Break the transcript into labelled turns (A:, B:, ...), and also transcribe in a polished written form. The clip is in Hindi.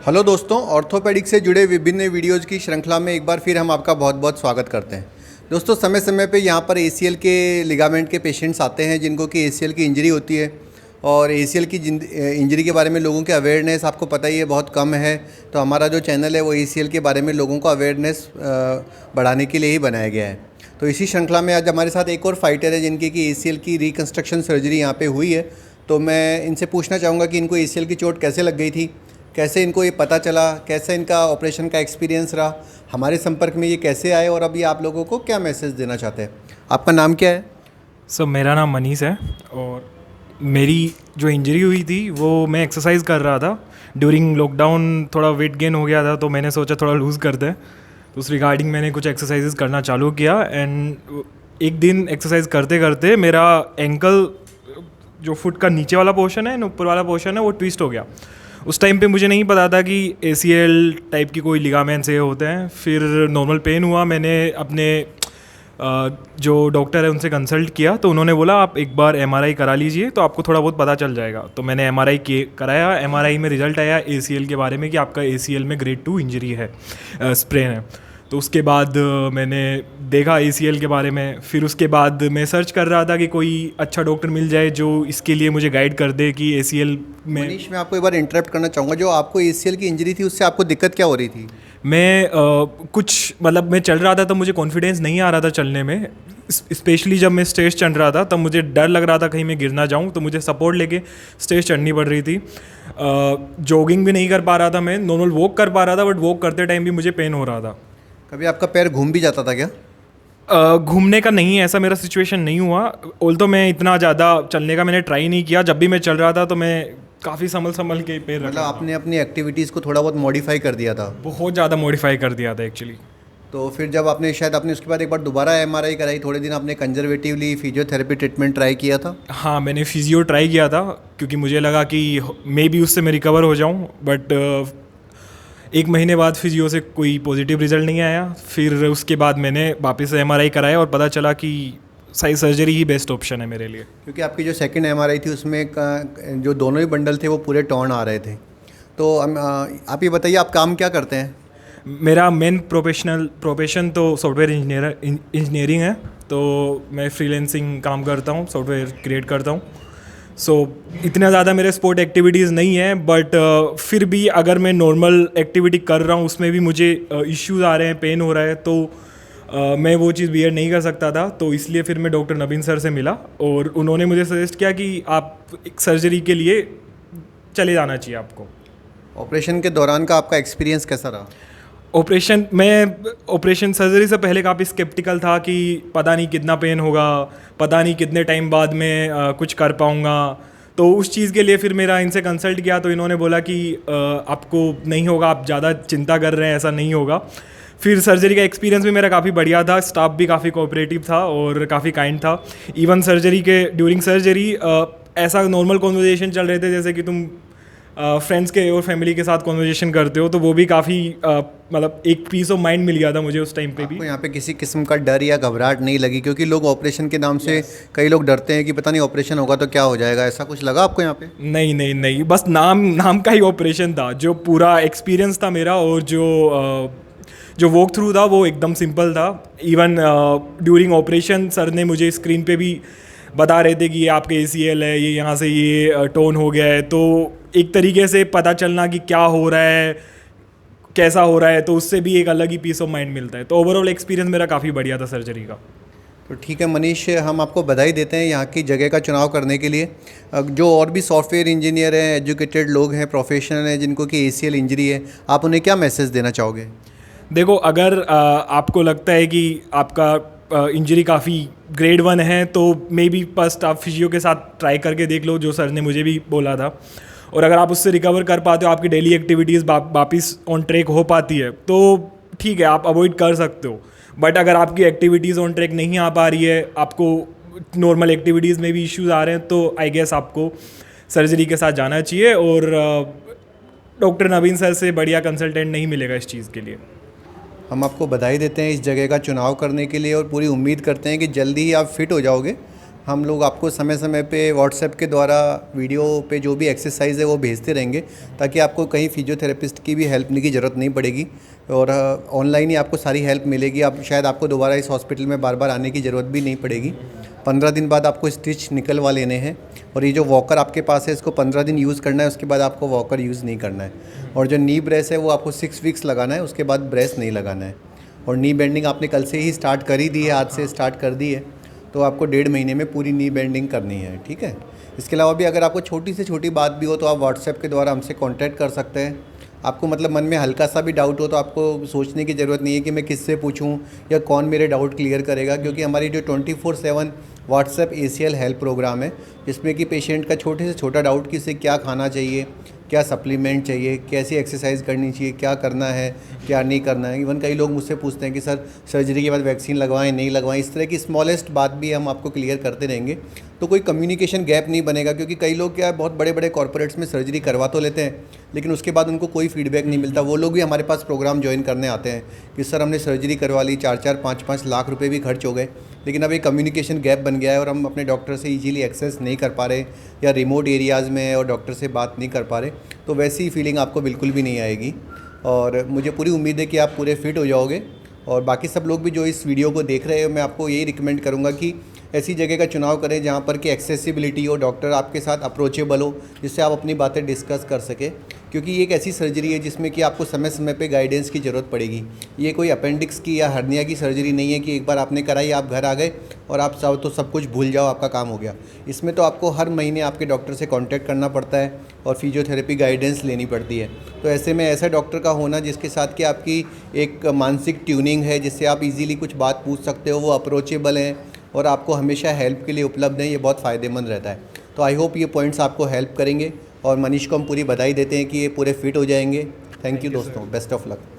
A: हेलो दोस्तों, ऑर्थोपेडिक से जुड़े विभिन्न वीडियोज़ की श्रृंखला में एक बार फिर हम आपका बहुत बहुत स्वागत करते हैं। दोस्तों, समय समय पे यहाँ पर एसीएल के लिगामेंट के पेशेंट्स आते हैं जिनको कि एसीएल की इंजरी होती है और एसीएल की इंजरी के बारे में लोगों की अवेयरनेस आपको पता ही है बहुत कम है। तो हमारा जो चैनल है वो एसीएल के बारे में लोगों को अवेयरनेस बढ़ाने के लिए ही बनाया गया है। तो इसी श्रृंखला में आज हमारे साथ एक और फाइटर है जिनकी कि एसीएल की रिकन्स्ट्रक्शन सर्जरी यहाँ पर हुई है। तो मैं इनसे पूछना चाहूँगा कि इनको एसीएल की चोट कैसे लग गई थी, कैसे इनको ये पता चला, कैसे इनका ऑपरेशन का एक्सपीरियंस रहा, हमारे संपर्क में ये कैसे आए और अभी आप लोगों को क्या मैसेज देना चाहते हैं। आपका नाम क्या है?
B: मेरा नाम मनीष है और मेरी जो इंजरी हुई थी वो मैं एक्सरसाइज कर रहा था ड्यूरिंग लॉकडाउन। थोड़ा वेट गेन हो गया था तो मैंने सोचा थोड़ा लूज़ करते हैं, तो उस रिगार्डिंग मैंने कुछ एक्सरसाइजेज करना चालू किया। एंड एक दिन एक्सरसाइज करते करते मेरा एंकल, जो फुट का नीचे वाला पोर्शन है, ऊपर वाला पोर्शन है, वो ट्विस्ट हो गया। उस टाइम पे मुझे नहीं पता था कि ACL टाइप की कोई लिगामेंट्स ये होते हैं। फिर नॉर्मल पेन हुआ, मैंने अपने जो डॉक्टर है उनसे कंसल्ट किया तो उन्होंने बोला आप एक बार MRI करा लीजिए तो आपको थोड़ा बहुत पता चल जाएगा। तो मैंने MRI कराया। MRI में रिजल्ट आया ACL के बारे में कि आपका ACL में ग्रेड 2 इंजरी है, स्प्रेन है। तो उसके बाद मैंने देखा ACL के बारे में। फिर उसके बाद मैं सर्च कर रहा था कि कोई अच्छा डॉक्टर मिल जाए जो इसके लिए मुझे गाइड कर दे कि ACL में।
A: मनीष, मैं आपको एक बार इंटरप्ट करना चाहूँगा। जो आपको ACL की इंजरी थी उससे आपको दिक्कत क्या हो रही थी?
B: मैं मैं चल रहा था तो मुझे कॉन्फिडेंस नहीं आ रहा था चलने में। स्पेशली जब मैं स्टेज चढ़ रहा था तब मुझे डर लग रहा था कहीं मैं गिर ना जाऊँ, तो मुझे सपोर्ट लेके स्टेज चढ़नी पड़ रही थी। जॉगिंग भी नहीं कर पा रहा था, मैं नॉर्मल वॉक कर पा रहा था, बट वॉक करते टाइम भी मुझे पेन हो रहा था।
A: कभी आपका पैर घूम भी जाता था क्या?
B: घूमने का नहीं, ऐसा मेरा सिचुएशन नहीं हुआ। तो मैं इतना ज़्यादा चलने का मैंने ट्राई नहीं किया। जब भी मैं चल रहा था तो मैं काफ़ी संभल के पैर रखा।
A: मतलब आपने अपनी एक्टिविटीज़ को थोड़ा बहुत मॉडिफाई कर दिया था?
B: बहुत ज़्यादा मॉडिफाई कर दिया था एक्चुअली।
A: तो फिर जब आपने उसके बाद एक बार दोबारा MRI कराई, थोड़े दिन आपने कंजर्वेटिवली फिजियोथेरेपी ट्रीटमेंट ट्राई किया था?
B: हाँ, मैंने फिजियो ट्राई किया था क्योंकि मुझे लगा कि मे बी उससे मैं रिकवर हो जाऊँ, बट एक महीने बाद फिजियो से कोई पॉजिटिव रिजल्ट नहीं आया। फिर उसके बाद मैंने वापस से MRI कराया और पता चला कि साइज सर्जरी ही बेस्ट ऑप्शन है मेरे लिए।
A: क्योंकि आपकी जो सेकंड MRI थी उसमें जो दोनों ही बंडल थे वो पूरे टॉर्न आ रहे थे। तो आप ये बताइए, आप काम क्या करते हैं?
B: मेरा मेन प्रोफेशन तो सॉफ्टवेयर इंजीनियरिंग है। तो मैं फ्रीलांसिंग काम करता हूँ, सॉफ्टवेयर क्रिएट करता हूँ। इतना ज़्यादा मेरे स्पोर्ट एक्टिविटीज़ नहीं है, बट फिर भी अगर मैं नॉर्मल एक्टिविटी कर रहा हूँ उसमें भी मुझे इश्यूज़ आ रहे हैं, पेन हो रहा है, तो मैं वो चीज़ बियर नहीं कर सकता था। तो इसलिए फिर मैं डॉक्टर नवीन सर से मिला और उन्होंने मुझे सजेस्ट किया कि आप एक सर्जरी के लिए चले जाना चाहिए आपको।
A: ऑपरेशन के दौरान का आपका एक्सपीरियंस कैसा रहा?
B: ऑपरेशन सर्जरी से पहले काफ़ी स्केप्टिकल था कि पता नहीं कितना पेन होगा, पता नहीं कितने टाइम बाद मैं कुछ कर पाऊँगा। तो उस चीज़ के लिए फिर मेरा इनसे कंसल्ट किया तो इन्होंने बोला कि आपको नहीं होगा, आप ज़्यादा चिंता कर रहे हैं, ऐसा नहीं होगा। फिर सर्जरी का एक्सपीरियंस भी मेरा काफ़ी बढ़िया था, स्टाफ भी काफ़ी कोऑपरेटिव था और काफ़ी काइंड था। इवन ड्यूरिंग सर्जरी ऐसा नॉर्मल कॉन्वर्जेशन चल रहे थे जैसे कि तुम फ्रेंड्स के और फैमिली के साथ कॉन्वर्जेशन करते हो, तो वो भी काफ़ी एक पीस ऑफ माइंड मिल गया था मुझे उस टाइम पे भी।
A: यहाँ पे किसी किस्म का डर या घबराहट नहीं लगी? क्योंकि लोग ऑपरेशन के नाम से कई लोग डरते हैं कि पता नहीं ऑपरेशन होगा तो क्या हो जाएगा, ऐसा कुछ लगा आपको यहाँ पे?
B: नहीं, बस नाम का ही ऑपरेशन था। जो पूरा एक्सपीरियंस था मेरा और जो वॉक थ्रू था वो एकदम सिंपल था। इवन ड्यूरिंग ऑपरेशन सर ने मुझे स्क्रीन पे भी बता रहे थे कि ये आपके ACL है, ये यहाँ से ये टोन हो गया है। तो एक तरीके से पता चलना कि क्या हो रहा है, कैसा हो रहा है, तो उससे भी एक अलग ही पीस ऑफ माइंड मिलता है। तो ओवरऑल एक्सपीरियंस मेरा काफ़ी बढ़िया था सर्जरी का।
A: तो ठीक है मनीष, हम आपको बधाई देते हैं यहाँ की जगह का चुनाव करने के लिए। जो और भी सॉफ्टवेयर इंजीनियर हैं, एजुकेटेड लोग हैं, प्रोफेशनल हैं जिनको कि ACL इंजरी है, आप उन्हें क्या मैसेज देना चाहोगे?
B: देखो, अगर आपको लगता है कि आपका इंजरी काफ़ी ग्रेड 1 है तो मे बी फर्स्ट आप फिजियो के साथ ट्राई करके देख लो, जो सर ने मुझे भी बोला था। और अगर आप उससे रिकवर कर पाते हो, आपकी डेली एक्टिविटीज़ वापस ऑन ट्रैक हो पाती है, तो ठीक है, आप अवॉइड कर सकते हो। बट अगर आपकी एक्टिविटीज़ ऑन ट्रैक नहीं आ पा रही है, आपको नॉर्मल एक्टिविटीज़ में भी इश्यूज़ आ रहे हैं, तो आई गेस आपको सर्जरी के साथ जाना चाहिए। और डॉक्टर नवीन सर से बढ़िया कंसल्टेंट नहीं मिलेगा इस चीज़ के लिए।
A: हम आपको बधाई देते हैं इस जगह का चुनाव करने के लिए और पूरी उम्मीद करते हैं कि जल्दी ही आप फिट हो जाओगे। हम लोग आपको समय समय पे व्हाट्सएप के द्वारा वीडियो पे जो भी एक्सरसाइज है वो भेजते रहेंगे, ताकि आपको कहीं फिजियोथेरेपिस्ट की भी हेल्प की ज़रूरत नहीं पड़ेगी और ऑनलाइन ही आपको सारी हेल्प मिलेगी। आप शायद आपको दोबारा इस हॉस्पिटल में बार बार आने की ज़रूरत भी नहीं पड़ेगी। 15 दिन बाद आपको स्टिच निकलवा लेने हैं और ये जो वॉकर आपके पास है इसको 15 दिन यूज़ करना है, उसके बाद आपको वॉकर यूज़ नहीं करना है। और जो नी ब्रेस है वो आपको 6 वीक्स लगाना है, उसके बाद ब्रेस नहीं लगाना है। और नी बेंडिंग आपने कल से ही स्टार्ट कर ही दी है, आज से स्टार्ट कर दी है, तो आपको 1.5 महीने में पूरी नी बेंडिंग करनी है, ठीक है। इसके अलावा भी अगर आपको छोटी से छोटी बात भी हो तो आप व्हाट्सएप के द्वारा हमसे कांटेक्ट कर सकते हैं। आपको मतलब मन में हल्का सा भी डाउट हो तो आपको सोचने की ज़रूरत नहीं है कि मैं किससे पूछूं या कौन मेरे डाउट क्लियर करेगा, क्योंकि हमारी जो 24/7 व्हाट्सएप ACL हेल्प प्रोग्राम है, जिसमें कि पेशेंट का छोटे से छोटा डाउट कि इसे क्या खाना चाहिए, क्या सप्लीमेंट चाहिए, कैसी एक्सरसाइज करनी चाहिए, क्या करना है, क्या नहीं करना है। इवन कई लोग मुझसे पूछते हैं कि सर सर्जरी के बाद वैक्सीन लगवाएं नहीं लगवाएं, इस तरह की स्मॉलेस्ट बात भी हम आपको क्लियर करते रहेंगे। तो कोई कम्युनिकेशन गैप नहीं बनेगा, क्योंकि कई लोग क्या है बहुत बड़े बड़े कॉर्पोरेट्स में सर्जरी करवा तो लेते हैं, लेकिन उसके बाद उनको कोई फीडबैक नहीं मिलता। वो लोग भी हमारे पास प्रोग्राम ज्वाइन करने आते हैं कि सर हमने सर्जरी करवा ली, 4-4, 5-5 लाख रुपए भी खर्च हो गए, लेकिन अब एक कम्युनिकेशन गैप बन गया है और हम अपने डॉक्टर से इजीली एक्सेस नहीं कर पा रहे, या रिमोट एरियाज़ में और डॉक्टर से बात नहीं कर पा रहे। तो वैसी फीलिंग आपको बिल्कुल भी नहीं आएगी और मुझे पूरी उम्मीद है कि आप पूरे फिट हो जाओगे। और बाकी सब लोग भी जो इस वीडियो को देख रहे हैं, मैं आपको यही रिकमेंड करूँगा कि ऐसी जगह का चुनाव करें जहाँ पर कि एक्सेसिबिलिटी हो, डॉक्टर आपके साथ अप्रोचेबल हो, जिससे आप अपनी बातें डिस्कस कर सकें, क्योंकि ये एक ऐसी सर्जरी है जिसमें कि आपको समय समय पे गाइडेंस की ज़रूरत पड़ेगी। ये कोई अपेंडिक्स की या हर्निया की सर्जरी नहीं है कि एक बार आपने कराई आप घर आ गए और आप सब कुछ भूल जाओ, आपका काम हो गया। इसमें तो आपको हर महीने आपके डॉक्टर से कॉन्टैक्ट करना पड़ता है और फिजियोथेरेपी गाइडेंस लेनी पड़ती है। तो ऐसे में ऐसा डॉक्टर का होना जिसके साथ कि आपकी एक मानसिक ट्यूनिंग है, जिससे आप इजीली कुछ बात पूछ सकते हो, वो अप्रोचेबल हैं और आपको हमेशा हेल्प के लिए उपलब्ध हैं, ये बहुत फ़ायदेमंद रहता है। तो आई होप ये पॉइंट्स आपको हेल्प करेंगे और मनीष को हम पूरी बधाई देते हैं कि ये पूरे फिट हो जाएंगे। थैंक यू दोस्तों, बेस्ट ऑफ लक।